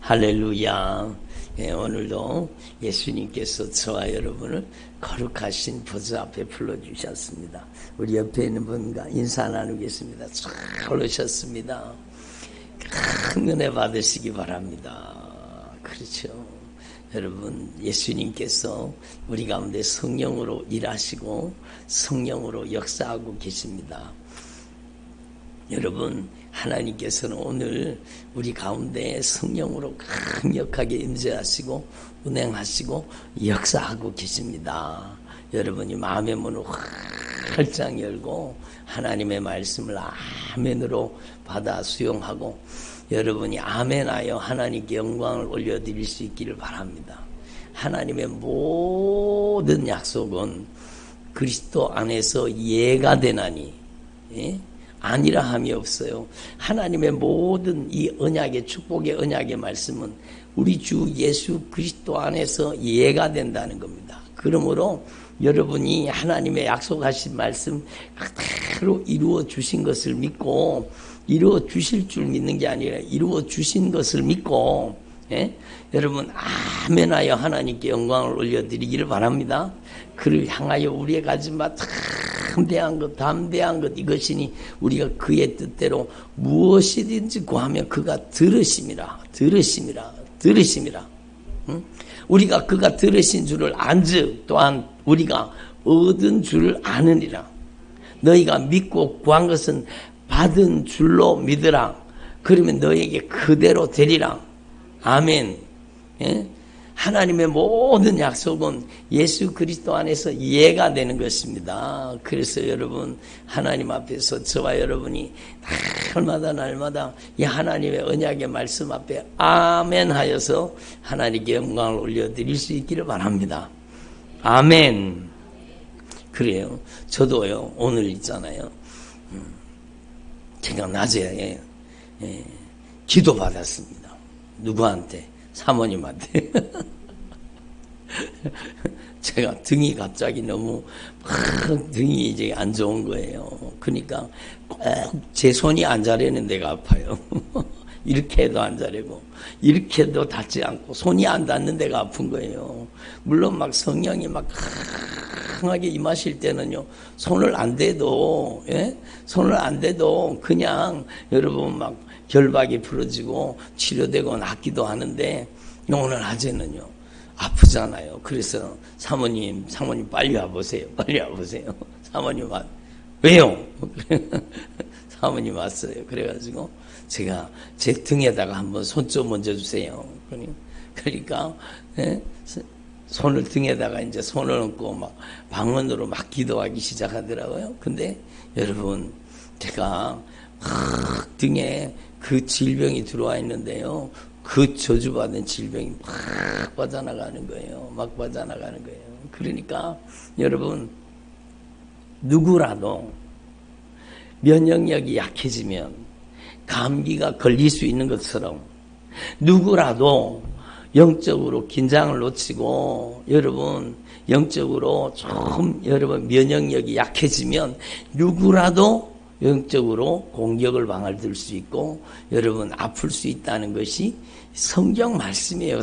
할렐루야. 오늘도 예수님께서 저와 여러분을 거룩하신 보좌 앞에 불러주셨습니다. 우리 옆에 있는 분과 인사 나누겠습니다. 잘 오셨습니다. 큰 은혜 받으시기 바랍니다. 그렇죠. 여러분, 예수님께서 우리 가운데 성령으로 일하시고 성령으로 역사하고 계십니다. 여러분, 하나님께서는 오늘 우리 가운데 성령으로 강력하게 임재하시고 운행하시고 역사하고 계십니다. 여러분이 마음의 문을 활짝 열고 하나님의 말씀을 아멘으로 받아 수용하고 여러분이 아멘하여 하나님께 영광을 올려드릴 수 있기를 바랍니다. 하나님의 모든 약속은 그리스도 안에서 예가 되나니 아니라 함이 없어요. 하나님의 모든 이 언약의 축복의 언약의 말씀은 우리 주 예수 그리스도 안에서 예가 된다는 겁니다. 그러므로 여러분이 하나님의 약속하신 말씀 그대로 이루어 주신 것을 믿고 이루어 주실 줄 믿는 게 아니라 이루어 주신 것을 믿고 여러분 아멘하여 하나님께 영광을 올려드리기를 바랍니다. 그를 향하여 우리의 가진 바 담대한 것 이것이니 우리가 그의 뜻대로 무엇이든지 구하면 그가 들으심이라. 우리가 그가 들으신 줄을 안즉 또한 우리가 얻은 줄을 아느니라. 너희가 믿고 구한 것은 받은 줄로 믿으라. 그러면 너희에게 그대로 되리라. 아멘. 하나님의 모든 약속은 예수 그리스도 안에서 예가 되는 것입니다. 그래서 여러분 하나님 앞에서 저와 여러분이 날마다 이 하나님의 언약의 말씀 앞에 아멘 하여서 하나님께 영광을 올려드릴 수 있기를 바랍니다. 아멘. 그래요. 저도요 오늘 있잖아요. 제가 낮에 기도 받았습니다. 누구한테? 사모님한테. 제가 등이 갑자기 너무 등이 이제 안 좋은 거예요. 그러니까 꼭 제 손이 안 자려는 데가 아파요. 이렇게 해도 안 자려고 이렇게 해도 닿지 않고 손이 안 닿는 데가 아픈 거예요. 물론 막 성령이 막 강하게 임하실 때는요 손을 안 대도 그냥 여러분 막 결박이 풀어지고 치료되고 낫기도 하는데 오늘 낮에는요 아프잖아요. 그래서 사모님 빨리 와보세요. 사모님 왜요? 사모님 왔어요. 그래가지고 제가 제 등에다가 한번 손 좀 얹어주세요. 그러니까 손을 등에다가 이제 손을 얹고 막 방언으로 막 기도하기 시작하더라고요. 근데 여러분 제가 등에 그 질병이 들어와 있는데요. 그 저주받은 질병이 막 빠져나가는 거예요. 그러니까 여러분 누구라도 면역력이 약해지면 감기가 걸릴 수 있는 것처럼 누구라도 영적으로 긴장을 놓치고 여러분 영적으로 좀 여러분 면역력이 약해지면 누구라도 영적으로 공격을 방할 수 있고 여러분 아플 수 있다는 것이 성경 말씀이에요.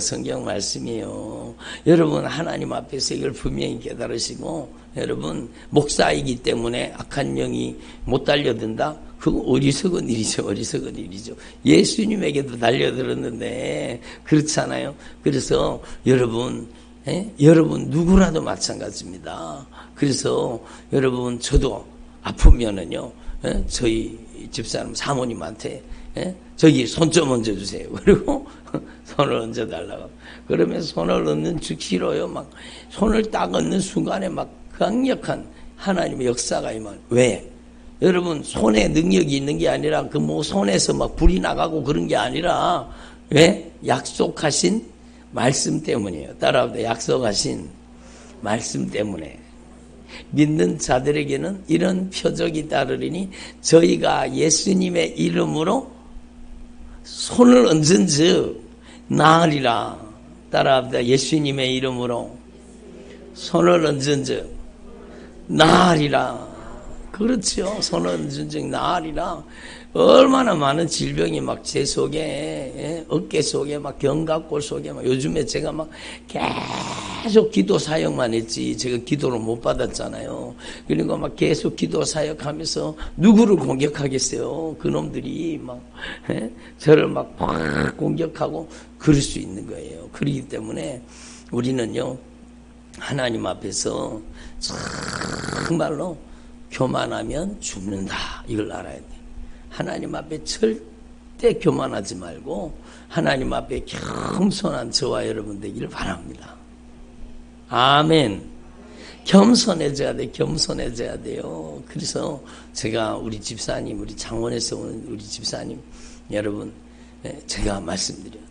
여러분 하나님 앞에서 이걸 분명히 깨달으시고 여러분 목사이기 때문에 악한 영이 못 달려든다? 그거 어리석은 일이죠. 예수님에게도 달려들었는데 그렇잖아요. 그래서 여러분 누구라도 마찬가지입니다. 그래서 여러분 저도 아프면은요 저희 집사람 사모님한테 저기 손 좀 얹어주세요. 그리고 손을 얹어달라고. 그러면 손을 얹는 즉시로요 막 손을 딱 얹는 순간에 막 강력한 하나님의 역사가 임한. 왜? 여러분 손에 능력이 있는 게 아니라 그 뭐 손에서 막 불이 나가고 그런 게 아니라 왜? 약속하신 말씀 때문이에요. 따라합니다. 약속하신 말씀 때문에. 믿는 자들에게는 이런 표적이 따르리니 저희가 예수님의 이름으로 손을 얹은 즉 나으리라. 따라합니다. 예수님의 이름으로 손을 얹은 즉 나으리라. 그렇죠. 손을 얹은 즉 나으리라. 얼마나 많은 질병이 막 제 속에 어깨 속에 막 견갑골 속에 막 요즘에 제가 막 계속 기도 사역만 했지 제가 기도를 못 받았잖아요. 그러니까 막 계속 기도 사역하면서 누구를 공격하겠어요? 그놈들이 막 저를 막 공격하고 그럴 수 있는 거예요. 그렇기 때문에 우리는요 하나님 앞에서 정말로 교만하면 죽는다 이걸 알아야 돼. 하나님 앞에 절대 교만하지 말고 하나님 앞에 겸손한 저와 여러분 되기를 바랍니다. 아멘. 겸손해져야 돼. 겸손해져야 돼요. 그래서 제가 우리 집사님, 우리 창원에서 온 우리 집사님 여러분 제가 말씀드려요.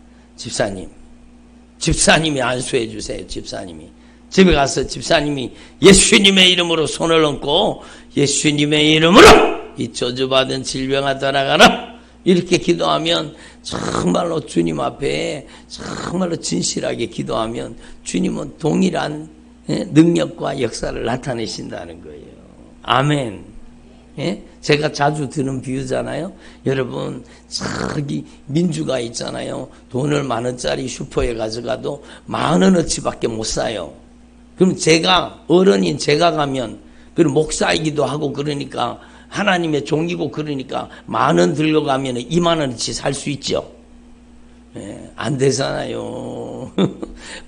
집사님이 안수해 주세요. 집사님이 집에 가서 집사님이 예수님의 이름으로 손을 얹고 예수님의 이름으로 이 저주받은 질병아 떠나가라 이렇게 기도하면 정말로 주님 앞에 정말로 진실하게 기도하면 주님은 동일한 능력과 역사를 나타내신다는 거예요. 아멘. 제가 자주 드는 비유잖아요. 여러분 저기 민주가 있잖아요. 돈을 10,000원짜리 슈퍼에 가져가도 10,000원어치밖에 못 사요. 그럼 어른인 제가 가면 그리고 목사이기도 하고 그러니까 하나님의 종이고 그러니까 10,000원 들고 가면 20,000원어치 살 수 있죠. 안 되잖아요.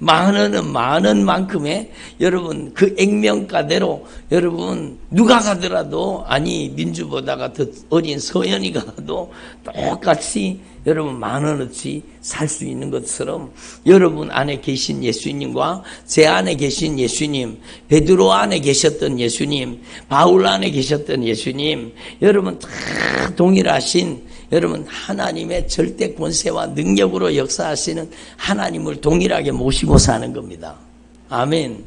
10,000원은 10,000원만큼의 여러분 그 액면가대로 여러분 누가 가더라도 아니 민주보다가 더 어린 서연이가 가도 똑같이 여러분 10,000원어치 살 수 있는 것처럼 여러분 안에 계신 예수님과 제 안에 계신 예수님, 베드로 안에 계셨던 예수님, 바울 안에 계셨던 예수님, 여러분 다 동일하신 여러분 하나님의 절대 권세와 능력으로 역사하시는 하나님을 동일하게 모시고 사는 겁니다. 아멘.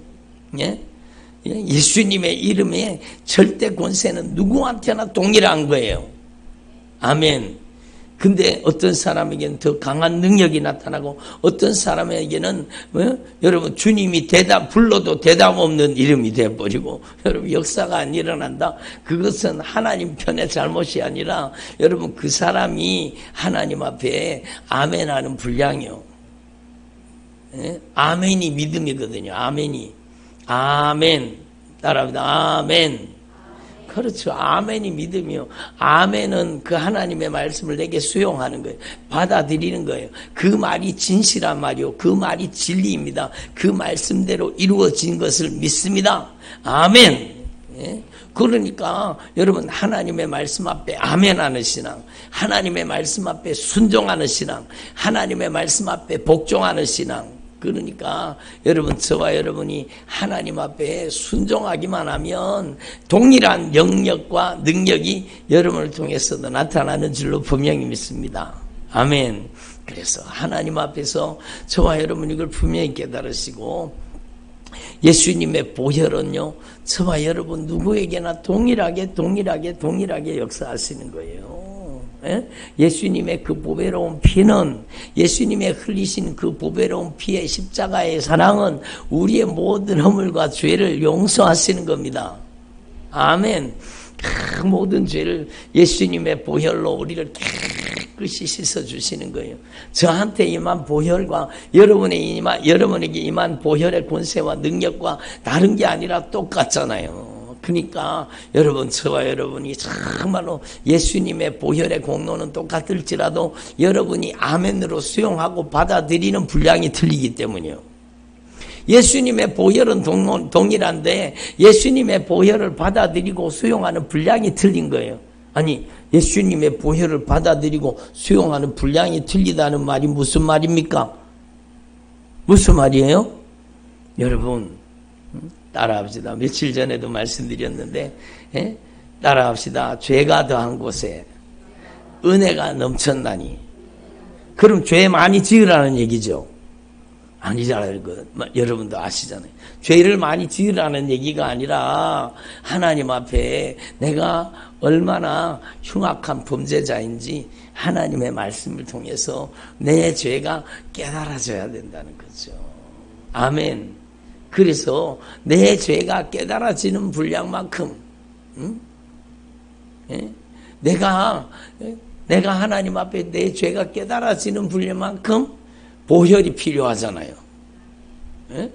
예수님의 이름에 절대 권세는 누구한테나 동일한 거예요. 아멘. 근데 어떤 사람에게는 더 강한 능력이 나타나고 어떤 사람에게는 여러분 주님이 불러도 대답 없는 이름이 되어버리고 여러분 역사가 안 일어난다. 그것은 하나님 편의 잘못이 아니라 여러분 그 사람이 하나님 앞에 아멘하는 분량이요. 아멘이 믿음이거든요. 아멘이. 아멘. 따라합니다. 아멘. 그렇죠. 아멘이 믿음이요. 아멘은 그 하나님의 말씀을 내게 수용하는 거예요. 받아들이는 거예요. 그 말이 진실한 말이요. 그 말이 진리입니다. 그 말씀대로 이루어진 것을 믿습니다. 아멘. 그러니까 여러분 하나님의 말씀 앞에 아멘하는 신앙, 하나님의 말씀 앞에 순종하는 신앙, 하나님의 말씀 앞에 복종하는 신앙. 그러니까 여러분 저와 여러분이 하나님 앞에 순종하기만 하면 동일한 영역과 능력이 여러분을 통해서도 나타나는 줄로 분명히 믿습니다. 아멘. 그래서 하나님 앞에서 저와 여러분 이걸 분명히 깨달으시고 예수님의 보혈은요 저와 여러분 누구에게나 동일하게 역사하시는 거예요. 예수님의 그 보배로운 피는 예수님의 흘리신 그 보배로운 피의 십자가의 사랑은 우리의 모든 허물과 죄를 용서하시는 겁니다. 아멘. 그 모든 죄를 예수님의 보혈로 우리를 깨끗이 씻어주시는 거예요. 저한테 임한 보혈과 여러분에게 임한 보혈의 권세와 능력과 다른 게 아니라 똑같잖아요. 그러니까 여러분 저와 여러분이 정말로 예수님의 보혈의 공로는 똑같을지라도 여러분이 아멘으로 수용하고 받아들이는 분량이 틀리기 때문이요. 예수님의 보혈은 동일한데 예수님의 보혈을 받아들이고 수용하는 분량이 틀린 거예요. 아니 예수님의 보혈을 받아들이고 수용하는 분량이 틀리다는 말이 무슨 말입니까? 무슨 말이에요? 여러분 따라합시다. 며칠 전에도 말씀드렸는데 따라합시다. 죄가 더한 곳에 은혜가 넘쳤나니. 그럼 죄 많이 지으라는 얘기죠. 아니잖아요. 여러분도 아시잖아요. 죄를 많이 지으라는 얘기가 아니라 하나님 앞에 내가 얼마나 흉악한 범죄자인지 하나님의 말씀을 통해서 내 죄가 깨달아져야 된다는 거죠. 아멘. 그래서 내 죄가 깨달아지는 분량만큼 내가 내가 하나님 앞에 내 죄가 깨달아지는 분량만큼 보혈이 필요하잖아요. 예?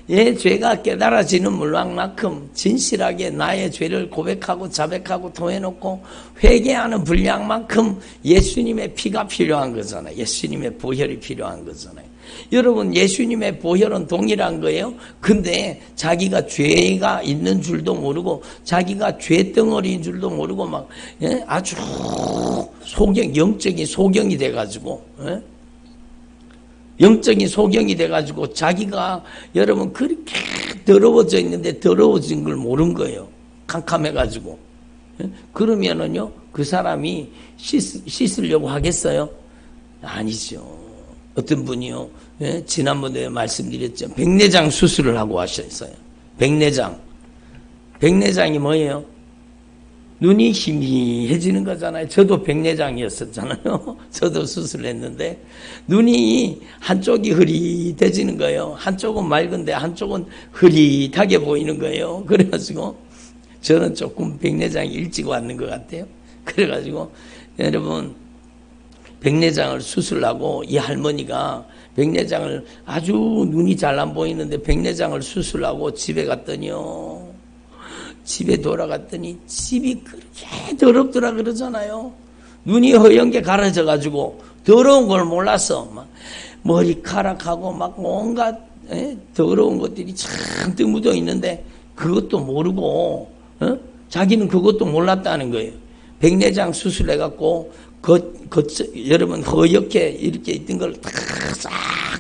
내 죄가 깨달아지는 물량만큼 진실하게 나의 죄를 고백하고 자백하고 토해놓고 회개하는 분량만큼 예수님의 피가 필요한 거잖아요. 예수님의 보혈이 필요한 거잖아요. 여러분, 예수님의 보혈은 동일한 거예요. 근데 자기가 죄가 있는 줄도 모르고 자기가 죄덩어리인 줄도 모르고 막 아주 영적인 소경이 돼가지고 영적인 소경이 돼가지고 자기가 여러분 그렇게 더러워져 있는데 더러워진 걸 모른 거예요. 캄캄해가지고. 그러면은요 그 사람이 씻으려고 하겠어요? 아니죠. 어떤 분이요, 지난번에 말씀드렸죠. 백내장 수술을 하고 하셨어요. 백내장이 뭐예요? 눈이 희미해지는 거잖아요. 저도 백내장이었었잖아요. 저도 수술했는데 눈이 한쪽이 흐릿해지는 거예요. 한쪽은 맑은데 한쪽은 흐릿하게 보이는 거예요. 그래가지고 저는 조금 백내장이 일찍 왔는 것 같아요. 그래가지고 여러분 백내장을 수술하고 이 할머니가 백내장을 아주 눈이 잘 안 보이는데 백내장을 수술하고 집에 갔더니요. 집에 돌아갔더니 집이 그렇게 더럽더라 그러잖아요. 눈이 허연게 가려져가지고 더러운 걸 몰라서 막 머리카락하고 막 온갖 더러운 것들이 잔뜩 묻어 있는데 그것도 모르고 자기는 그것도 몰랐다는 거예요. 백내장 수술해갖고 여러분 허옇게 이렇게 있던 걸 다 싹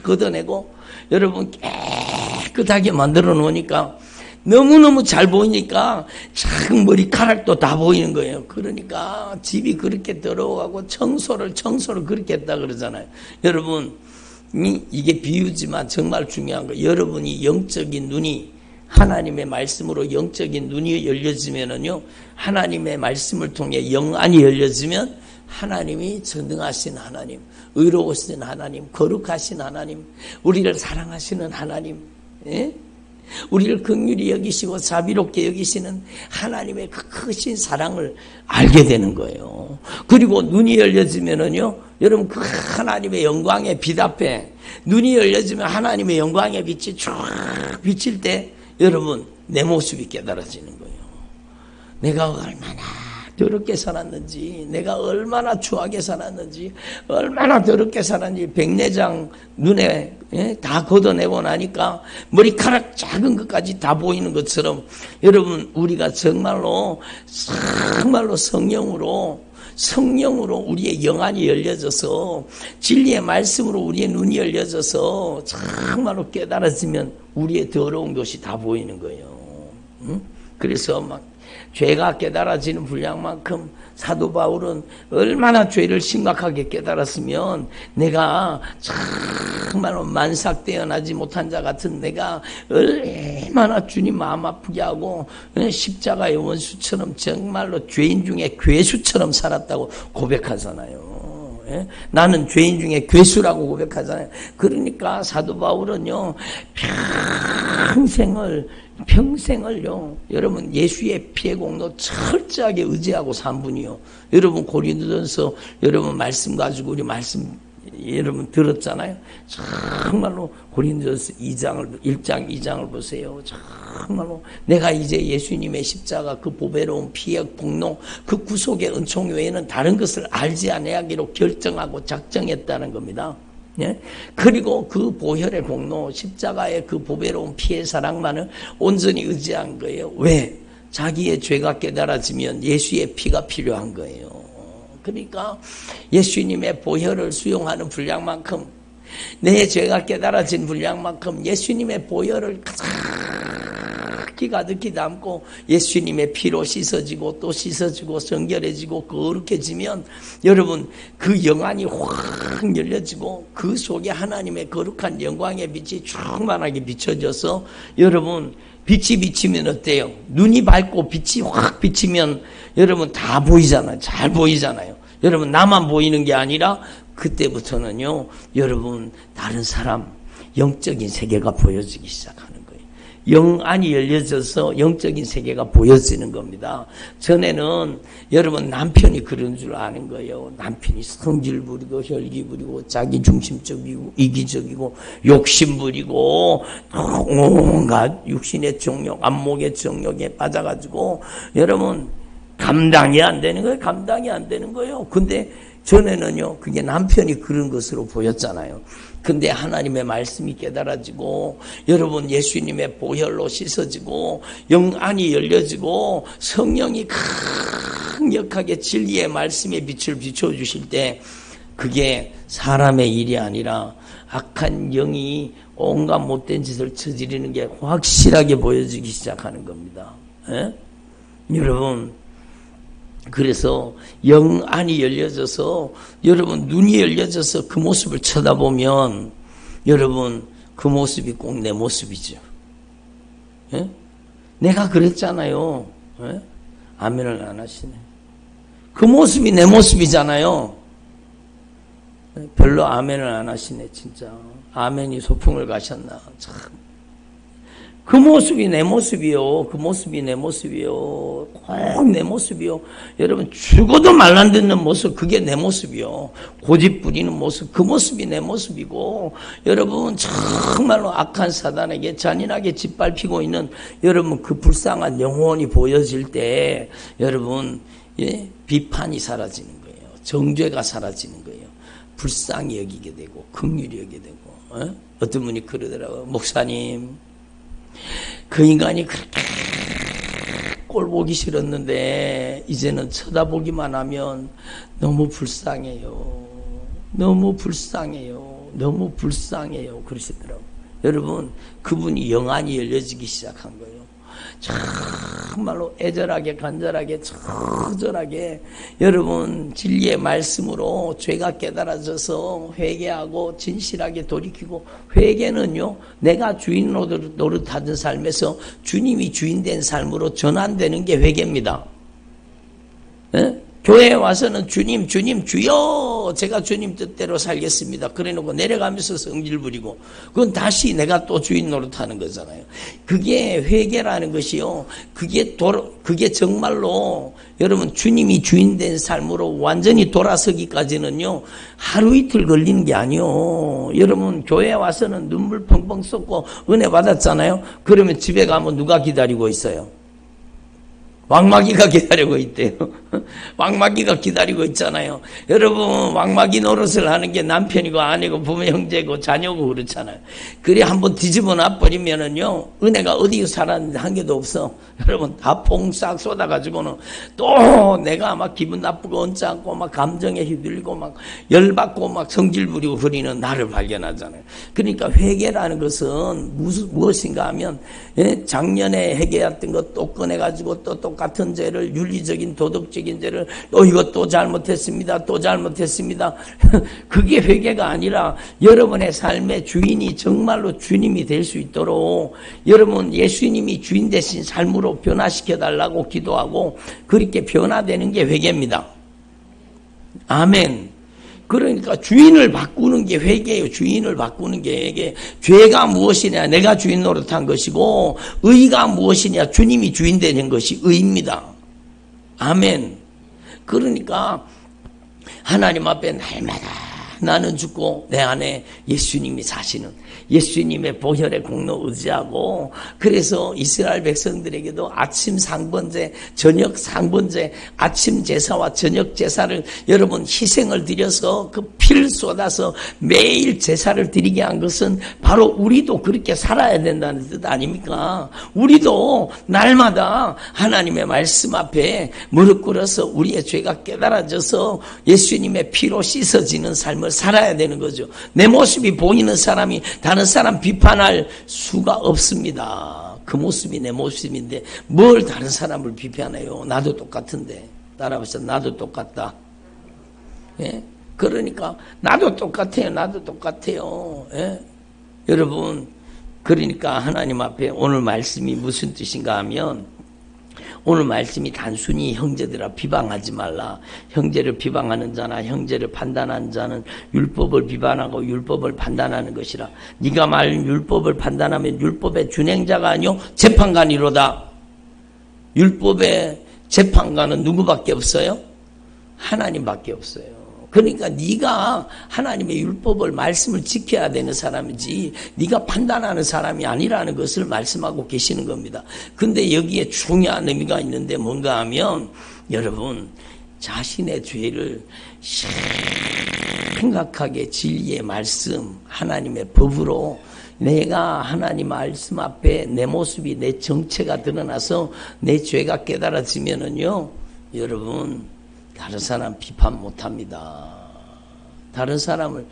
걷어내고 여러분 깨끗하게 만들어 놓으니까 너무너무 잘 보이니까 작은 머리카락도 다 보이는 거예요. 그러니까 집이 그렇게 더러워하고 청소를 그렇게 했다 그러잖아요. 여러분 이게 비유지만 정말 중요한 거. 여러분이 영적인 눈이 하나님의 말씀으로 영적인 눈이 열려지면은요, 하나님의 말씀을 통해 영안이 열려지면 하나님이 전능하신 하나님, 의로우신 하나님, 거룩하신 하나님, 우리를 사랑하시는 하나님, 우리를 긍휼히 여기시고 자비롭게 여기시는 하나님의 그 크신 사랑을 알게 되는 거예요. 그리고 눈이 열려지면은요, 여러분 그 하나님의 영광의 빛 앞에 눈이 열려지면 하나님의 영광의 빛이 쫙 비칠 때 여러분 내 모습이 깨달아지는 거예요. 내가 얼마나 더럽게 살았는지, 내가 얼마나 추하게 살았는지, 얼마나 더럽게 살았는지 백내장 눈에 다 걷어내고 나니까 머리카락 작은 것까지 다 보이는 것처럼 여러분 우리가 정말로 성령으로 우리의 영안이 열려져서 진리의 말씀으로 우리의 눈이 열려져서 정말로 깨달아지면 우리의 더러운 것이 다 보이는 거예요. 그래서 막 죄가 깨달아지는 분량만큼 사도 바울은 얼마나 죄를 심각하게 깨달았으면 내가 정말로 만삭되어나지 못한 자 같은 내가 얼마나 주님 마음 아프게 하고 십자가의 원수처럼 정말로 죄인 중에 괴수처럼 살았다고 고백하잖아요. 나는 죄인 중에 괴수라고 고백하잖아요. 그러니까 사도 바울은요 평생을요 여러분 예수의 피의 공로 철저하게 의지하고 산 분이요. 여러분 고린도전서 여러분 말씀 가지고 우리 말씀 여러분 들었잖아요. 정말로 고린도전서 1장 2장을 보세요. 정말로 내가 이제 예수님의 십자가 그 보배로운 피의 공로 그 구속의 은총 외에는 다른 것을 알지 아니하기로 결정하고 작정했다는 겁니다. 예? 그리고 그 보혈의 공로 십자가의 그 보배로운 피의 사랑만을 온전히 의지한 거예요. 왜? 자기의 죄가 깨달아지면 예수의 피가 필요한 거예요. 그러니까 예수님의 보혈을 수용하는 분량만큼 내 죄가 깨달아진 분량만큼 예수님의 보혈을 가득히 담고 예수님의 피로 씻어지고 또 씻어지고 정결해지고 거룩해지면 여러분 그 영안이 확 열려지고 그 속에 하나님의 거룩한 영광의 빛이 충만하게 비춰져서 여러분 빛이 비치면 어때요? 눈이 밝고 빛이 확 비치면 여러분 다 보이잖아요. 잘 보이잖아요. 여러분 나만 보이는 게 아니라 그때부터는요 여러분 다른 사람 영적인 세계가 보여지기 시작하는 거예요. 영안이 열려져서 영적인 세계가 보여지는 겁니다. 전에는 여러분 남편이 그런 줄 아는 거예요. 남편이 성질 부리고 혈기 부리고 자기 중심적이고 이기적이고 욕심 부리고 온갖 육신의 정욕, 안목의 정욕에 빠져가지고 여러분 감당이 안 되는 거예요. 감당이 안 되는 거예요. 근데 전에는요, 그게 남편이 그런 것으로 보였잖아요. 근데 하나님의 말씀이 깨달아지고, 여러분 예수님의 보혈로 씻어지고, 영안이 열려지고, 성령이 강력하게 진리의 말씀의 빛을 비춰주실 때, 그게 사람의 일이 아니라 악한 영이 온갖 못된 짓을 저지르는 게 확실하게 보여지기 시작하는 겁니다. 에? 여러분, 그래서 영안이 열려져서 여러분 눈이 열려져서 그 모습을 쳐다보면 여러분 그 모습이 꼭 내 모습이죠. 예? 내가 그랬잖아요. 예? 아멘을 안 하시네. 그 모습이 내 모습이잖아요. 별로 아멘을 안 하시네 진짜. 아멘이 소풍을 가셨나 참. 그 모습이 내 모습이요. 그 모습이 내 모습이요. 꼭 내 모습이요. 여러분 죽어도 말 안 듣는 모습 그게 내 모습이요. 고집 부리는 모습 그 모습이 내 모습이고 여러분 정말로 악한 사단에게 잔인하게 짓밟히고 있는 여러분 그 불쌍한 영혼이 보여질 때 여러분 비판이 사라지는 거예요. 정죄가 사라지는 거예요. 불쌍히 여기게 되고 긍휼히 여기게 되고 어떤 분이 그러더라고요. 목사님 그 인간이 그렇게 꼴 보기 싫었는데 이제는 쳐다보기만 하면 너무 불쌍해요. 너무 불쌍해요. 너무 불쌍해요. 그러시더라고요. 여러분 그분이 영안이 열려지기 시작한 거예요. 정말로 애절하게 간절하게 처절하게 여러분 진리의 말씀으로 죄가 깨달아져서 회개하고 진실하게 돌이키고 회개는요 내가 주인 노릇하던 삶에서 주님이 주인된 삶으로 전환되는 게 회개입니다. 네? 교회에 와서는 주님 주여 제가 주님 뜻대로 살겠습니다. 그래놓고 내려가면서 성질 부리고 그건 다시 내가 또 주인 노릇하는 거잖아요. 그게 회개라는 것이요. 그게 정말로 여러분 주님이 주인된 삶으로 완전히 돌아서기까지는요. 하루 이틀 걸리는 게 아니요. 여러분 교회에 와서는 눈물 펑펑 쏟고 은혜 받았잖아요. 그러면 집에 가면 누가 기다리고 있어요? 왕마귀가 기다리고 있대요. 왕마귀가 기다리고 있잖아요. 여러분 왕마귀 노릇을 하는 게 남편이고 아내고 부모 형제고 자녀고 그렇잖아요. 그래 한번 뒤집어 놔버리면은요 은혜가 어디 살았는데 한 개도 없어. 여러분 다 퐁싹 쏟아가지고는 또 내가 막 기분 나쁘고 언짢고 막 감정에 휘둘리고 막 열받고 막 성질 부리고 그리는 나를 발견하잖아요. 그러니까 회개라는 것은 무엇인가 하면 작년에 회개했던 것 또 꺼내가지고 또 똑같은 죄를 윤리적인 도덕적인 죄를 또 이것도 잘못했습니다. 또 잘못했습니다. 그게 회개가 아니라 여러분의 삶의 주인이 정말로 주님이 될 수 있도록 여러분 예수님이 주인 되신 삶으로 변화시켜달라고 기도하고 그렇게 변화되는 게 회개입니다. 아멘. 그러니까 주인을 바꾸는 게 회개예요. 주인을 바꾸는 게 회개. 죄가 무엇이냐 내가 주인 노릇한 것이고 의가 무엇이냐 주님이 주인 되는 것이 의입니다. 아멘. 그러니까 하나님 앞에 날마다 나는 죽고 내 안에 예수님이 사시는 예수님의 보혈의 공로 의지하고 그래서 이스라엘 백성들에게도 아침 상번제 저녁 상번제 아침 제사와 저녁 제사를 여러분 희생을 드려서 그 피를 쏟아서 매일 제사를 드리게 한 것은 바로 우리도 그렇게 살아야 된다는 뜻 아닙니까? 우리도 날마다 하나님의 말씀 앞에 무릎 꿇어서 우리의 죄가 깨달아져서 예수님의 피로 씻어지는 삶을 살아야 되는 거죠. 내 모습이 보이는 사람이 다른 사람 비판할 수가 없습니다. 그 모습이 내 모습인데 뭘 다른 사람을 비판해요. 나도 똑같은데. 따라하면서 나도 똑같다. 예? 그러니까 나도 똑같아요. 나도 똑같아요. 예? 여러분 그러니까 하나님 앞에 오늘 말씀이 무슨 뜻인가 하면 오늘 말씀이 단순히 형제들아 비방하지 말라. 형제를 비방하는 자나 형제를 판단하는 자는 율법을 비판하고 율법을 판단하는 것이라. 네가 말한 율법을 판단하면 율법의 준행자가 아니요 재판관이로다. 율법의 재판관은 누구밖에 없어요? 하나님밖에 없어요. 그러니까 네가 하나님의 율법을 말씀을 지켜야 되는 사람이지 네가 판단하는 사람이 아니라는 것을 말씀하고 계시는 겁니다. 근데 여기에 중요한 의미가 있는데 뭔가 하면 여러분 자신의 죄를 심각하게 진리의 말씀 하나님의 법으로 내가 하나님 말씀 앞에 내 모습이 내 정체가 드러나서 내 죄가 깨달아지면은요 여러분 다른 사람 비판 못합니다. 다른 사람을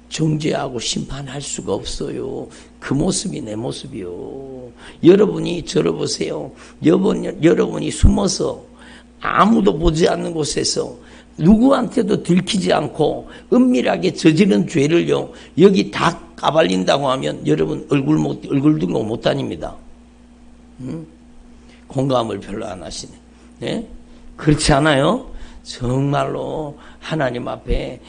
정죄하고 심판할 수가 없어요. 그 모습이 내 모습이요. 여러분이 저를 보세요. 여러분이 숨어서 아무도 보지 않는 곳에서 누구한테도 들키지 않고 은밀하게 저지른 죄를요 여기 다 까발린다고 하면 여러분 얼굴 들고 못 다닙니다. 공감을 별로 안 하시네. 네? 그렇지 않아요? 정말로 하나님 앞에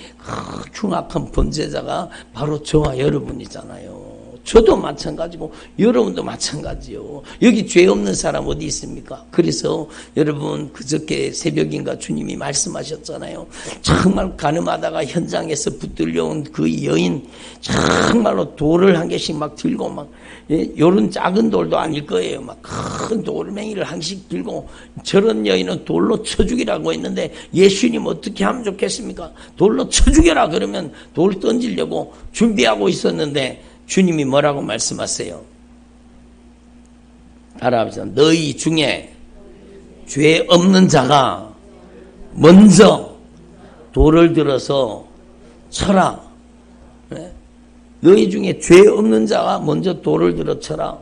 흉악한 범죄자가 바로 저와 여러분이잖아요. 저도 마찬가지고 여러분도 마찬가지요. 여기 죄 없는 사람 어디 있습니까? 그래서 여러분 그저께 새벽인가 주님이 말씀하셨잖아요. 정말 가늠하다가 현장에서 붙들려온 그 여인 정말로 돌을 한 개씩 막 들고 막 요런 작은 돌도 아닐 거예요. 막 큰 돌멩이를 한 개씩 들고 저런 여인은 돌로 쳐 죽이라고 했는데 예수님 어떻게 하면 좋겠습니까? 돌로 쳐 죽여라 그러면 돌 던지려고 준비하고 있었는데 주님이 뭐라고 말씀하세요? 따라합시다. 너희 중에 죄 없는 자가 먼저 돌을 들어서 쳐라. 네? 너희 중에 죄 없는 자가 먼저 돌을 들어 쳐라.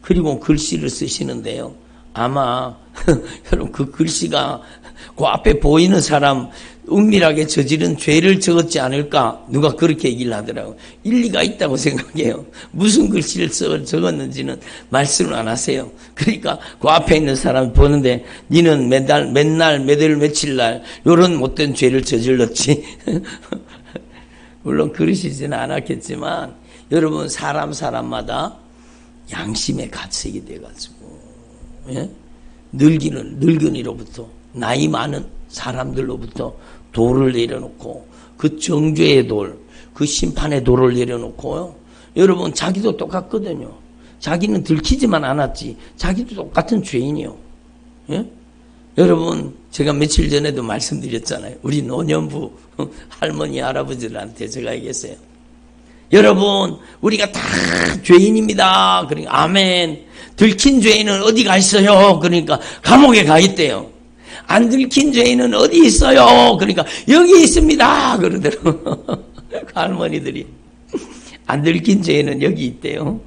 그리고 글씨를 쓰시는데요. 아마 여러분 그 글씨가 그 앞에 보이는 사람 은밀하게 저지른 죄를 적었지 않을까? 누가 그렇게 얘기를 하더라고요. 일리가 있다고 생각해요. 무슨 글씨를 적었는지는 말씀을 안 하세요. 그러니까 그 앞에 있는 사람이 보는데 니는 맨날 매달 며칠날 이런 못된 죄를 저질렀지. 물론 그러시지는 않았겠지만 여러분 사람마다 양심의 가책이 돼가지고 예? 늙은이로부터 나이 많은 사람들로부터 돌을 내려놓고 그 정죄의 돌, 그 심판의 돌을 내려놓고요. 여러분 자기도 똑같거든요. 자기는 들키지만 않았지. 자기도 똑같은 죄인이요. 예? 여러분 제가 며칠 전에도 말씀드렸잖아요. 우리 노년부 할머니 할아버지들한테 제가 얘기했어요. 여러분 우리가 다 죄인입니다. 그러니까 아멘. 들킨 죄인은 어디 가 있어요? 그러니까 감옥에 가 있대요. 안 들킨 죄인은 어디 있어요? 그러니까 여기 있습니다. 그러더라고요. 할머니들이. 안 들킨 죄인은 여기 있대요.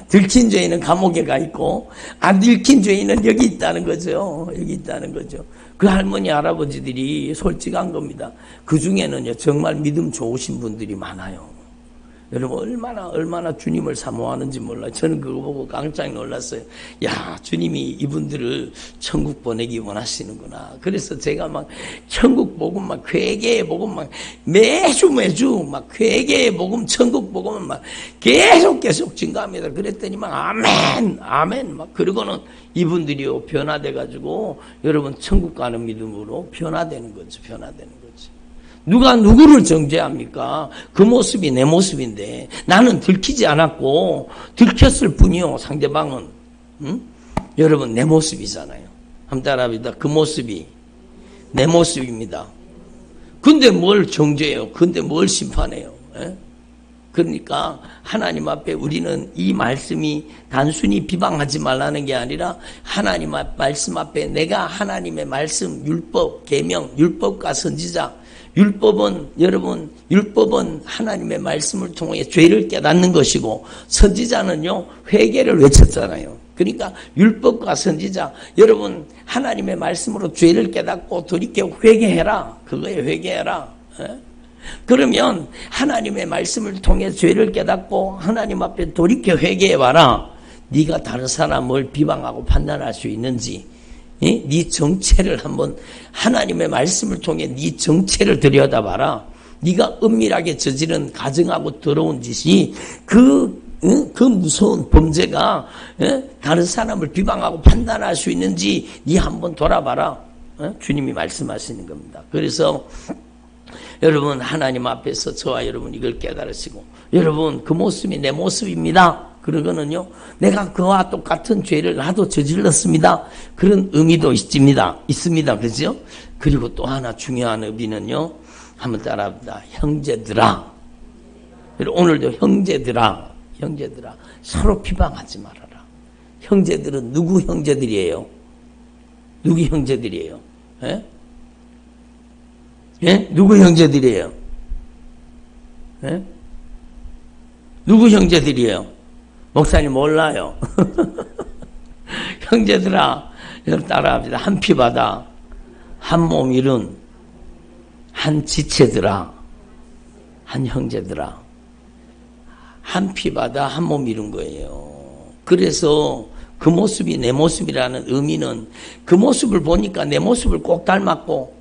들킨 죄인은 감옥에 가 있고 안 들킨 죄인은 여기 있다는 거죠. 여기 있다는 거죠. 그 할머니 할아버지들이 솔직한 겁니다. 그 중에는요 정말 믿음 좋으신 분들이 많아요. 여러분 얼마나 주님을 사모하는지 몰라요. 저는 그거 보고 깜짝 놀랐어요. 야 주님이 이분들을 천국 보내기 원하시는구나. 그래서 제가 막 천국 복음 막 회개의 복음 막 매주 막 회개의 복음 천국 복음은 막 계속 증가합니다. 그랬더니 막 아멘 막 그러고는 이분들이요 변화돼 가지고 여러분 천국 가는 믿음으로 변화되는 거죠. 누가 누구를 정죄합니까? 그 모습이 내 모습인데 나는 들키지 않았고 들켰을 뿐이요. 상대방은 여러분 내 모습이잖아요. 한번 따라합니다. 그 모습이 내 모습입니다. 근데 뭘 정죄해요? 근데 뭘 심판해요? 에? 그러니까 하나님 앞에 우리는 이 말씀이 단순히 비방하지 말라는 게 아니라 하나님 말씀 앞에 내가 하나님의 말씀, 율법, 계명, 율법과 선지자 율법은 하나님의 말씀을 통해 죄를 깨닫는 것이고 선지자는요 회개를 외쳤잖아요. 그러니까 율법과 선지자 여러분 하나님의 말씀으로 죄를 깨닫고 돌이켜 회개해라. 그거에 회개해라. 그러면 하나님의 말씀을 통해 죄를 깨닫고 하나님 앞에 돌이켜 회개해봐라. 네가 다른 사람을 비방하고 판단할 수 있는지, 네 정체를 한번 하나님의 말씀을 통해 네 정체를 들여다봐라. 네가 은밀하게 저지른 가증하고 더러운 짓이 그 무서운 범죄가 다른 사람을 비방하고 판단할 수 있는지 네 한번 돌아봐라. 주님이 말씀하시는 겁니다. 그래서 여러분 하나님 앞에서 저와 여러분 이걸 깨달으시고, 여러분 그 모습이 내 모습입니다. 그러거는요, 내가 그와 똑같은 죄를 나도 저질렀습니다. 그런 의미도 있습니다. 그죠? 그리고 또 하나 중요한 의미는요, 한번 따라합니다. 형제들아. 오늘도 형제들아, 서로 비방하지 말아라. 형제들은 누구 형제들이에요? 누구 형제들이에요? 예? 예? 누구 형제들이에요? 예? 누구 형제들이에요? 목사님 몰라요. 형제들아, 여러분 따라합니다. 한 피바다, 한 몸 이룬, 한 지체들아, 한 형제들아. 한 피바다, 한 몸 이룬 거예요. 그래서 그 모습이 내 모습이라는 의미는 그 모습을 보니까 내 모습을 꼭 닮았고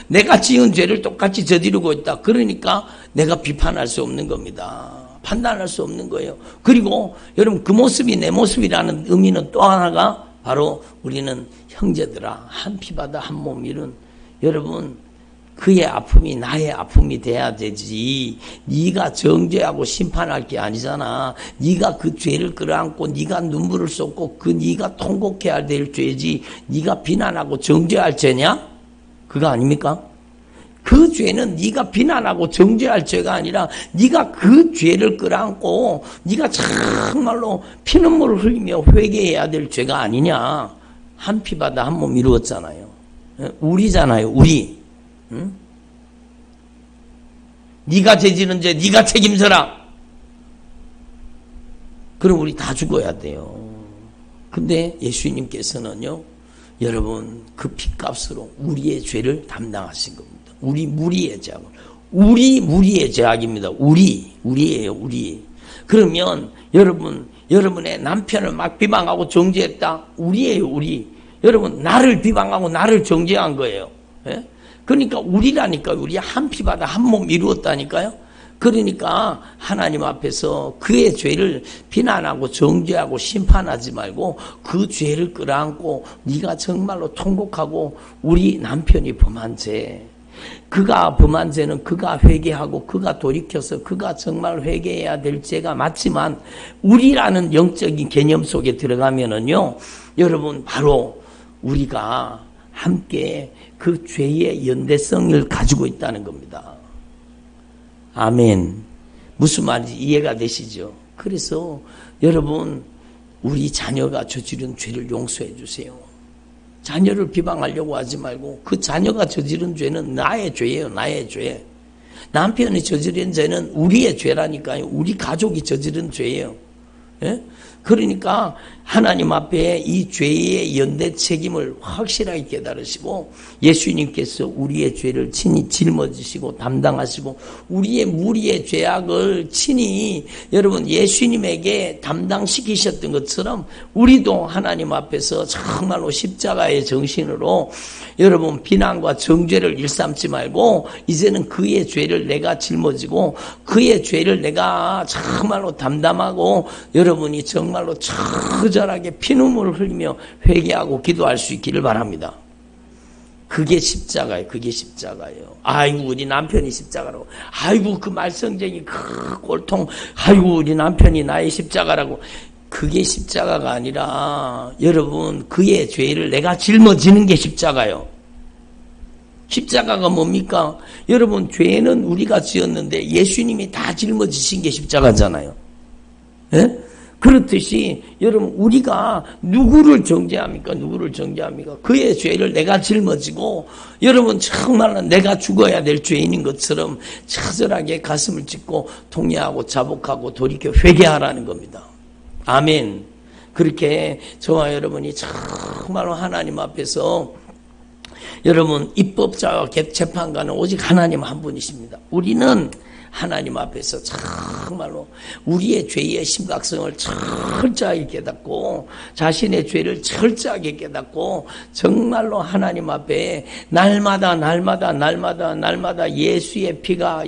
내가 지은 죄를 똑같이 저지르고 있다. 그러니까 내가 비판할 수 없는 겁니다. 판단할 수 없는 거예요. 그리고 여러분 그 모습이 내 모습이라는 의미는 또 하나가 바로 우리는 형제들아, 한 피바다 한 몸 이룬. 여러분 그의 아픔이 나의 아픔이 돼야 되지. 네가 정죄하고 심판할 게 아니잖아. 네가 그 죄를 끌어안고 네가 눈물을 쏟고 그 네가 통곡해야 될 죄지. 네가 비난하고 정죄할 죄냐? 그거 아닙니까? 그 죄는 네가 비난하고 정죄할 죄가 아니라 네가 그 죄를 끌어안고 네가 정말로 피눈물을 흘리며 회개해야 될 죄가 아니냐. 한 피바다 한 몸 이루었잖아요. 우리잖아요. 우리. 응? 네가 저지른 죄 네가 책임져라. 그럼 우리 다 죽어야 돼요. 근데 예수님께서는요, 여러분 그 핏값으로 우리의 죄를 담당하신 겁니다. 우리 무리의 죄악을. 우리 무리의 죄악입니다. 우리예요. 그러면 여러분의 남편을 막 비방하고 정죄했다. 우리예요. 여러분 나를 비방하고 나를 정죄한 거예요. 예? 그러니까 우리라니까요. 우리 한 피바다 한 몸 이루었다니까요. 그러니까 하나님 앞에서 그의 죄를 비난하고 정죄하고 심판하지 말고 그 죄를 끌어안고 네가 정말로 통곡하고 우리 남편이 범한 죄, 그가 범한 죄는 그가 회개하고 그가 돌이켜서 그가 정말 회개해야 될 죄가 맞지만 우리라는 영적인 개념 속에 들어가면은요, 여러분 바로 우리가 함께 그 죄의 연대성을 가지고 있다는 겁니다. 아멘. 무슨 말인지 이해가 되시죠? 그래서 여러분 우리 자녀가 저지른 죄를 용서해 주세요. 자녀를 비방하려고 하지 말고 그 자녀가 저지른 죄는 나의 죄예요. 나의 죄. 남편이 저지른 죄는 우리의 죄라니까요. 우리 가족이 저지른 죄예요. 예? 그러니까 하나님 앞에 이 죄의 연대 책임을 확실하게 깨달으시고 예수님께서 우리의 죄를 친히 짊어지시고 담당하시고 우리의 무리의 죄악을 친히 여러분 예수님에게 담당시키셨던 것처럼 우리도 하나님 앞에서 정말로 십자가의 정신으로 여러분 비난과 정죄를 일삼지 말고 이제는 그의 죄를 내가 짊어지고 그의 죄를 내가 정말로 담당하고 여러분이 정말로 처절하게 피눈물을 흘리며 회개하고 기도할 수 있기를 바랍니다. 그게 십자가예요. 그게 십자가예요. 아이고 우리 남편이 십자가라고. 아이고 그 말썽쟁이 그 꼴통. 아이고 우리 남편이 나의 십자가라고. 그게 십자가가 아니라 여러분 그의 죄를 내가 짊어지는 게 십자가요. 십자가가 뭡니까? 여러분 죄는 우리가 지었는데 예수님이 다 짊어지신 게 십자가잖아요. 예? 그렇듯이 여러분 우리가 누구를 정죄합니까? 그의 죄를 내가 짊어지고 여러분 정말 내가 죽어야 될 죄인인 것처럼 처절하게 가슴을 찢고 통회하고 자복하고 돌이켜 회개하라는 겁니다. 아멘. 그렇게 저와 여러분이 정말로 하나님 앞에서 여러분 입법자와 재판관은 오직 하나님 한 분이십니다. 우리는 하나님 앞에서 정말로 우리의 죄의 심각성을 철저하게 깨닫고 자신의 죄를 철저하게 깨닫고 정말로 하나님 앞에 날마다 예수의 피가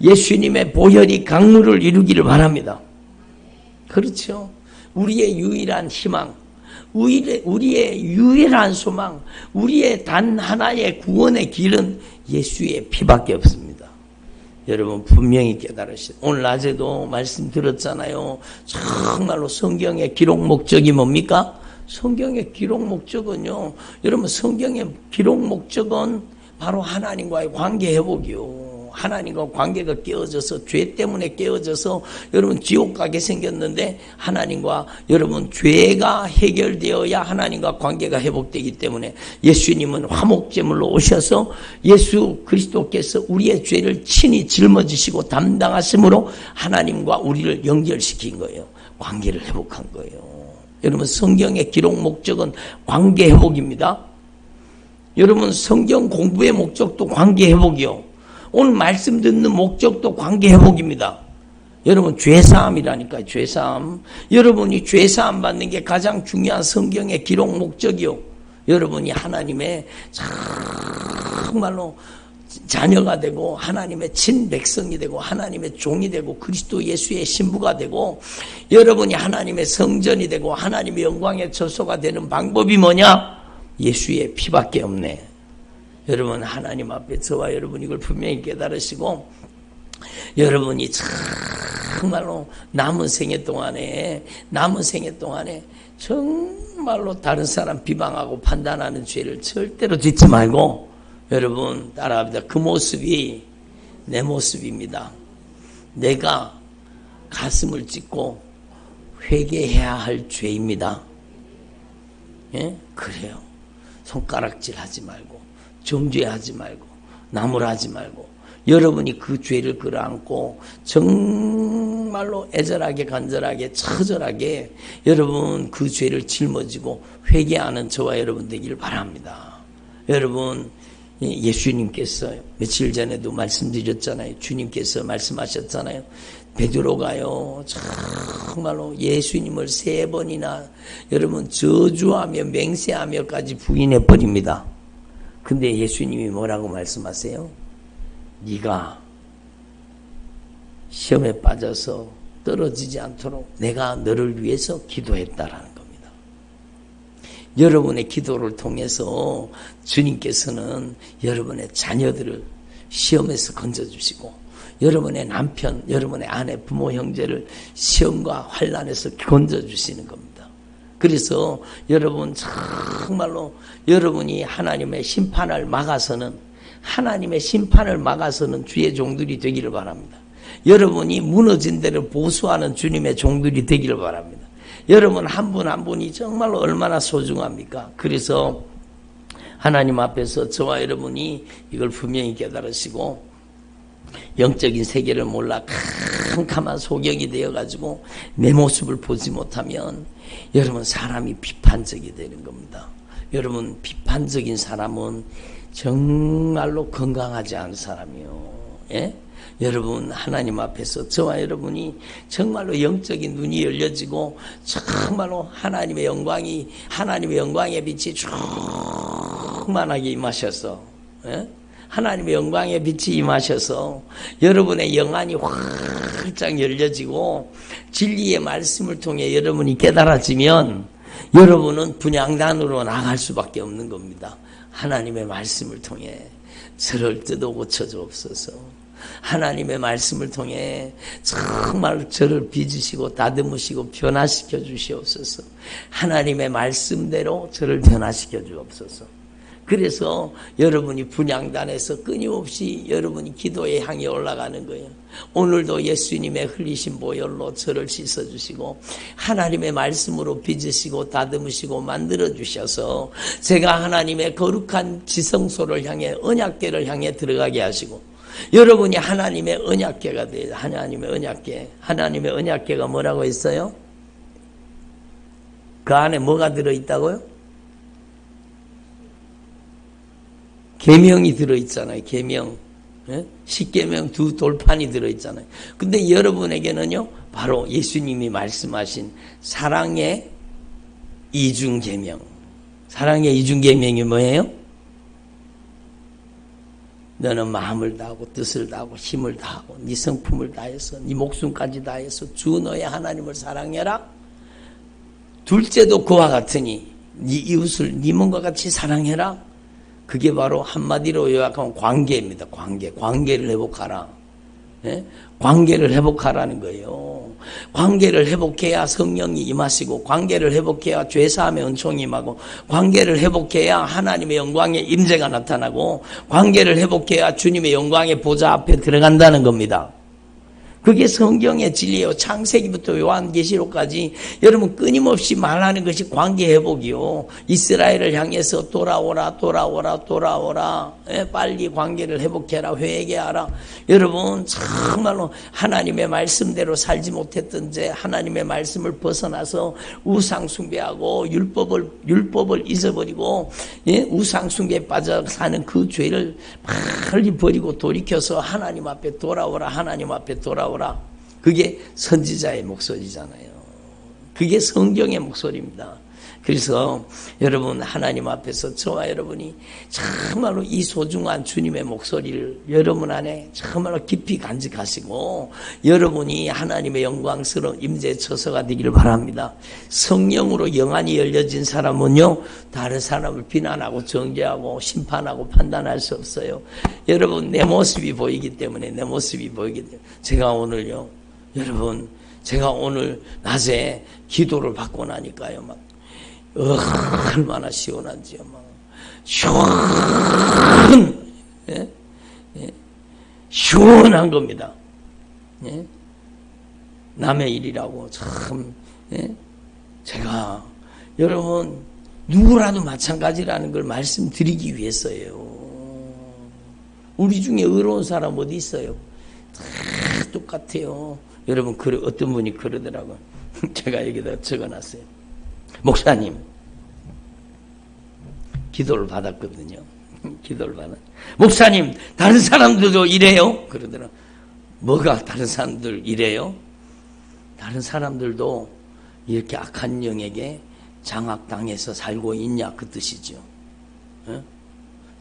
예수님의 보혈이 강물을 이루기를 바랍니다. 그렇죠. 우리의 유일한 희망, 우리의 유일한 소망, 우리의 단 하나의 구원의 길은 예수의 피밖에 없습니다. 여러분 분명히 깨달으시죠. 오늘 낮에도 말씀 들었잖아요. 정말로 성경의 기록 목적이 뭡니까? 성경의 기록 목적은요, 여러분 성경의 기록 목적은 바로 하나님과의 관계 회복이요. 하나님과 관계가 깨어져서 죄 때문에 깨어져서 여러분 지옥 가게 생겼는데 하나님과 여러분 죄가 해결되어야 하나님과 관계가 회복되기 때문에 예수님은 화목제물로 오셔서 예수 그리스도께서 우리의 죄를 친히 짊어지시고 담당하심으로 하나님과 우리를 연결시킨 거예요. 관계를 회복한 거예요. 여러분 성경의 기록 목적은 관계 회복입니다. 여러분 성경 공부의 목적도 관계 회복이요. 오늘 말씀 듣는 목적도 관계 회복입니다. 여러분 죄사함이라니까요. 죄사함. 여러분이 죄사함 받는 게 가장 중요한 성경의 기록 목적이요. 여러분이 하나님의 정말로 자녀가 되고 하나님의 친백성이 되고 하나님의 종이 되고 그리스도 예수의 신부가 되고 여러분이 하나님의 성전이 되고 하나님의 영광의 처소가 되는 방법이 뭐냐? 예수의 피밖에 없네. 여러분 하나님 앞에 저와 여러분 이걸 분명히 깨달으시고 여러분이 정말로 남은 생애 동안에 정말로 다른 사람 비방하고 판단하는 죄를 절대로 짓지 말고 여러분 따라합니다. 그 모습이 내 모습입니다. 내가 가슴을 찢고 회개해야 할 죄입니다. 예? 그래요. 손가락질 하지 말고 정죄하지 말고 나무라지 말고 여러분이 그 죄를 끌어안고 정말로 애절하게 간절하게 처절하게 여러분 그 죄를 짊어지고 회개하는 저와 여러분 되기를 바랍니다. 여러분 예수님께서 며칠 전에도 말씀드렸잖아요. 주님께서 말씀하셨잖아요. 베드로가요 정말로 예수님을 3번이나 여러분 저주하며 맹세하며까지 부인해 버립니다. 근데 예수님이 뭐라고 말씀하세요? 네가 시험에 빠져서 떨어지지 않도록 내가 너를 위해서 기도했다라는 겁니다. 여러분의 기도를 통해서 주님께서는 여러분의 자녀들을 시험에서 건져주시고 여러분의 남편, 여러분의 아내, 부모, 형제를 시험과 환난에서 건져주시는 겁니다. 그래서 여러분 정말로 여러분이 하나님의 심판을 막아서는 주의 종들이 되기를 바랍니다. 여러분이 무너진 데를 보수하는 주님의 종들이 되기를 바랍니다. 여러분 한 분 한 분이 정말로 얼마나 소중합니까? 그래서 하나님 앞에서 저와 여러분이 이걸 분명히 깨달으시고 영적인 세계를 몰라 캄캄한 소경이 되어가지고 내 모습을 보지 못하면 여러분 사람이 비판적이 되는 겁니다. 여러분 비판적인 사람은 정말로 건강하지 않은 사람이요. 예? 여러분 하나님 앞에서 저와 여러분이 정말로 영적인 눈이 열려지고 정말로 하나님의 영광의 빛이 충만하게 임하셔서 예? 하나님의 영광의 빛이 임하셔서 여러분의 영안이 활짝 열려지고 진리의 말씀을 통해 여러분이 깨달아지면 여러분은 분향단으로 나갈 수밖에 없는 겁니다. 하나님의 말씀을 통해 저를 뜯어 고쳐주옵소서. 하나님의 말씀을 통해 정말 저를 빚으시고 다듬으시고 변화시켜 주시옵소서. 하나님의 말씀대로 저를 변화시켜 주옵소서. 그래서 여러분이 분향단에서 끊임없이 여러분이 기도에 향해 올라가는 거예요. 오늘도 예수님의 흘리신 보혈로 저를 씻어주시고 하나님의 말씀으로 빚으시고 다듬으시고 만들어주셔서 제가 하나님의 거룩한 지성소를 향해 언약궤를 향해 들어가게 하시고 여러분이 하나님의 언약궤가 돼요. 하나님의 언약궤가 뭐라고 했어요? 그 안에 뭐가 들어있다고요? 계명이 들어있잖아요. 계명. 십계명 두 돌판이 들어있잖아요. 근데 여러분에게는요, 바로 예수님이 말씀하신 사랑의 이중계명. 사랑의 이중계명이 뭐예요? 너는 마음을 다하고 뜻을 다하고 힘을 다하고 네 성품을 다해서 네 목숨까지 다해서 주 너의 하나님을 사랑해라. 둘째도 그와 같으니 네 이웃을 네 몸과 같이 사랑해라. 그게 바로 한마디로 요약하면 관계입니다. 관계를 회복하라. 관계를 회복하라는 거예요. 관계를 회복해야 성령이 임하시고, 관계를 회복해야 죄사함의 은총이 임하고, 관계를 회복해야 하나님의 영광의 임재가 나타나고, 관계를 회복해야 주님의 영광의 보좌 앞에 들어간다는 겁니다. 그게 성경의 진리예요. 창세기부터 요한계시록까지 여러분 끊임없이 말하는 것이 관계회복이요. 이스라엘을 향해서 돌아오라. 빨리 관계를 회복해라. 회개하라. 여러분 정말로 하나님의 말씀대로 살지 못했던 죄, 하나님의 말씀을 벗어나서 우상 숭배하고 율법을 잊어버리고 우상 숭배에 빠져 사는 그 죄를 빨리 버리고 돌이켜서 하나님 앞에 돌아오라. 하나님 앞에 돌아오라. 그게 선지자의 목소리잖아요. 그게 성경의 목소리입니다. 그래서 여러분 하나님 앞에서 저와 여러분이 정말로 이 소중한 주님의 목소리를 여러분 안에 정말로 깊이 간직하시고 여러분이 하나님의 영광스러운 임재의 처소가 되기를 바랍니다. 성령으로 영안이 열려진 사람은요, 다른 사람을 비난하고 정죄하고 심판하고 판단할 수 없어요. 여러분 내 모습이 보이기 때문에 제가 오늘요, 여러분 제가 오늘 낮에 기도를 받고 나니까요, 막 얼마나 시원한지요. 막 시원한 겁니다. 남의 일이라고 참 제가 여러분 누구라도 마찬가지라는 걸 말씀드리기 위해서예요. 우리 중에 의로운 사람 어디 있어요? 다 똑같아요. 여러분 어떤 분이 그러더라고요. 제가 여기다 적어놨어요. 목사님, 기도를 받았거든요. 목사님, 다른 사람들도 이래요? 그러더라. 뭐가 다른 사람들 이래요? 다른 사람들도 이렇게 악한 영에게 장악당해서 살고 있냐, 그 뜻이죠.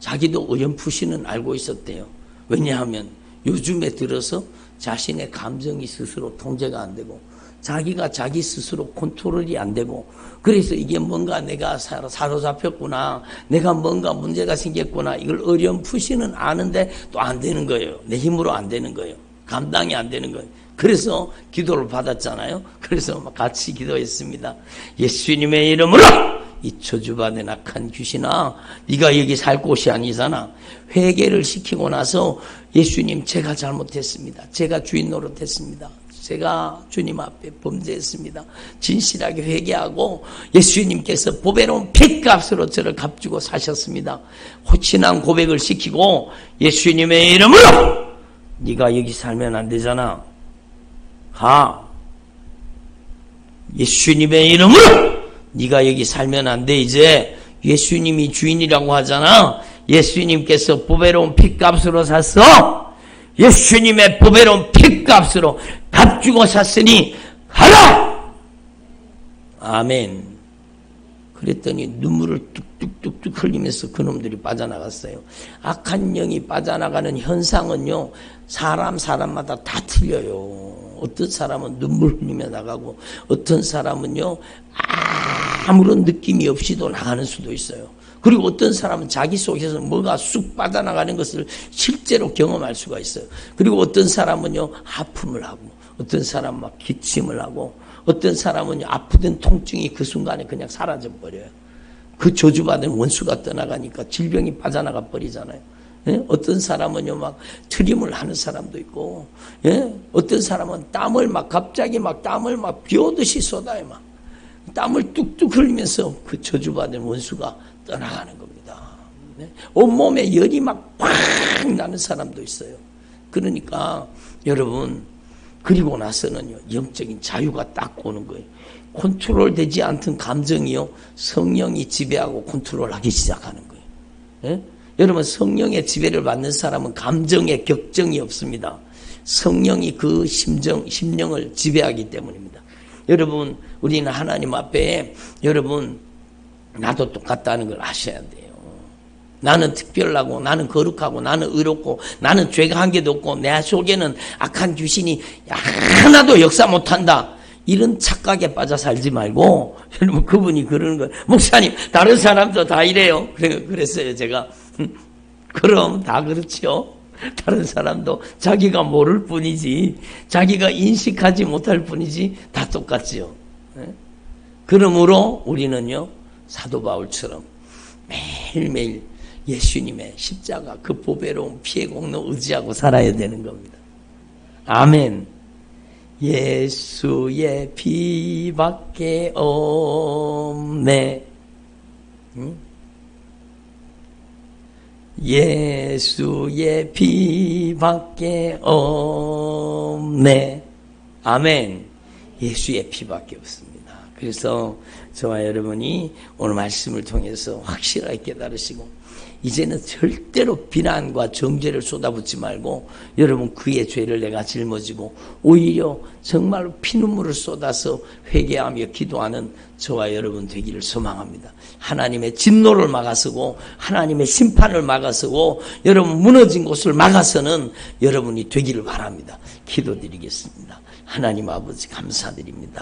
자기도 어렴풋이는 알고 있었대요. 왜냐하면 요즘에 들어서 자신의 감정이 스스로 통제가 안 되고 자기가 자기 스스로 컨트롤이 안 되고, 그래서 이게 뭔가 내가 사로잡혔구나, 내가 뭔가 문제가 생겼구나, 이걸 어렴풋이는 아는데 또 안 되는 거예요. 내 힘으로 안 되는 거예요. 감당이 안 되는 거예요. 그래서 기도를 받았잖아요. 그래서 같이 기도했습니다. 예수님의 이름으로 이 저주받은 악한 귀신아, 네가 여기 살 곳이 아니잖아. 회개를 시키고 나서 예수님, 제가 잘못했습니다. 제가 주인 노릇했습니다. 제가 주님 앞에 범죄했습니다. 진실하게 회개하고 예수님께서 보배로운 핏값으로 저를 값주고 사셨습니다. 신앙 고백을 시키고 예수님의 이름으로 네가 여기 살면 안 되잖아. 가. 예수님의 이름으로 네가 여기 살면 안 돼. 이제 예수님이 주인이라고 하잖아. 예수님께서 보배로운 핏값으로 샀어. 예수님의 보배로운 핏값으로 값주고 샀으니 가라! 아멘. 그랬더니 눈물을 뚝뚝뚝뚝 흘리면서 그놈들이 빠져나갔어요. 악한 영이 빠져나가는 현상은요, 사람마다 다 틀려요. 어떤 사람은 눈물 흘리며 나가고 어떤 사람은요 아무런 느낌이 없이도 나가는 수도 있어요. 그리고 어떤 사람은 자기 속에서 뭐가 쑥 빠져나가는 것을 실제로 경험할 수가 있어요. 그리고 어떤 사람은요 아픔을 하고, 어떤 사람은 막 기침을 하고, 어떤 사람은 아프던 통증이 그 순간에 그냥 사라져버려요. 그 저주받은 원수가 떠나가니까 질병이 빠져나가 버리잖아요. 어떤 사람은요 막 트림을 하는 사람도 있고, 어떤 사람은 땀을 막 갑자기 막 땀을 막 비오듯이 쏟아요. 막 땀을 뚝뚝 흘리면서 그 저주받은 원수가 떠나가는 겁니다. 온몸에 열이 막 팍 나는 사람도 있어요. 그러니까 여러분, 그리고 나서는요 영적인 자유가 딱 오는 거예요. 컨트롤 되지 않던 감정이요 성령이 지배하고 컨트롤하기 시작하는 거예요. 여러분, 성령의 지배를 받는 사람은 감정에 격정이 없습니다. 성령이 그 심령을 지배하기 때문입니다. 여러분, 우리는 하나님 앞에 여러분 나도 똑같다는 걸 아셔야 돼요. 나는 특별하고, 나는 거룩하고, 나는 의롭고, 나는 죄가 한 개도 없고, 내 속에는 악한 귀신이 하나도 역사 못한다. 이런 착각에 빠져 살지 말고, 여러분, 그분이 그러는 거예요. 목사님, 다른 사람도 다 이래요. 그랬어요, 제가. 그럼 다 그렇죠. 다른 사람도 자기가 모를 뿐이지, 자기가 인식하지 못할 뿐이지, 다 똑같죠. 그러므로 우리는요, 사도 바울처럼 매일매일 예수님의 십자가 그 보배로운 피의 공로 의지하고 살아야 되는 겁니다. 아멘. 예수의 피밖에 없네. 예수의 피밖에 없네. 아멘. 예수의 피밖에 없습니다. 그래서 저와 여러분이 오늘 말씀을 통해서 확실하게 깨달으시고, 이제는 절대로 비난과 정죄를 쏟아붓지 말고, 여러분 그의 죄를 내가 짊어지고 오히려 정말로 피눈물을 쏟아서 회개하며 기도하는 저와 여러분 되기를 소망합니다. 하나님의 진노를 막아서고 하나님의 심판을 막아서고 여러분 무너진 곳을 막아서는 여러분이 되기를 바랍니다. 기도드리겠습니다. 하나님 아버지 감사드립니다.